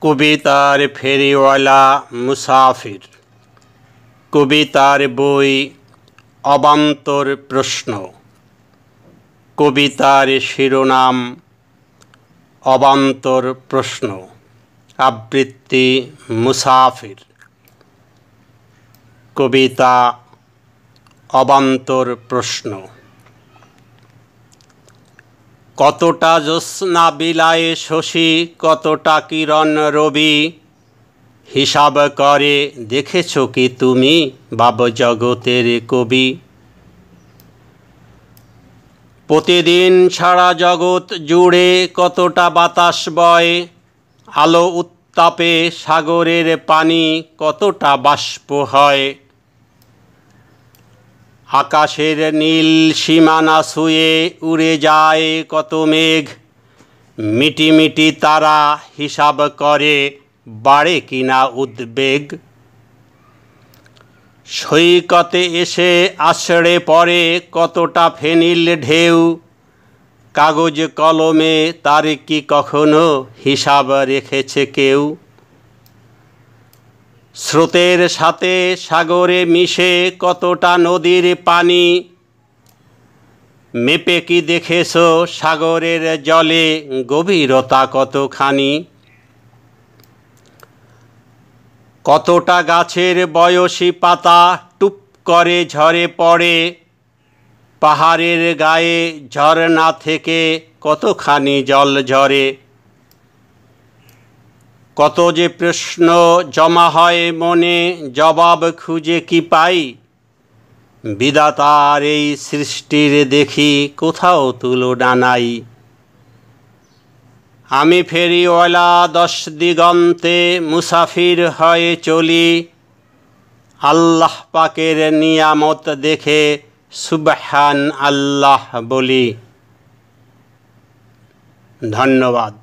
কবিতার ফেরিওয়ালা মুসাফির। কবিতার বই অবান্তর প্রশ্ন। কবিতার শিরোনাম অবান্তর প্রশ্ন। আবৃত্তি মুসাফির। কবিতা অবান্তর প্রশ্ন। কতটা জ্যোৎস্না বিলায় শশী, কতটা কিরণ রবি, হিসাব করে দেখেছ কি তুমি ভাব জগতের কবি? প্রতিদিন সারা জগৎ জুড়ে কতটা বাতাস বয়, আলো উত্তাপে সাগরের পানি কতটা বাষ্প হয়। আকাশের নীল সীমানা ছুঁয়ে উড়ে যায় কত মেঘ, মিটি মিটি তারা হিসাব করে বাড়ে কিনা উদ্বেগ। সৈকতে এসে আছড়ে পড়ে কতটা ফেনিল ঢেউ, কাগজ কলমে তার কি কখনো হিসাব রেখেছে কেউ? স্রোতের সাথে সাগরে মিশে কতটা নদীর পানি, মেপে কি দেখেছ সাগরের জলে গভীরতা কতখানি? কতটা গাছের বয়সী পাতা টুপ করে ঝরে পড়ে, পাহাড়ের গায়ে ঝরনা থেকে কতখানি জল ঝরে। কত যে প্রশ্ন জমা হয় মনে, জবাব খুঁজে কি পাই? বিধাতার এই সৃষ্টির দেখি কোথাও তুলনা নাই। আমি ফেরিওয়ালা 10 দিগন্তে মুসাফির হয়ে চলি, আল্লাহ পাকের নিয়ামত দেখে সুবহান আল্লাহ বলি। ধন্যবাদ।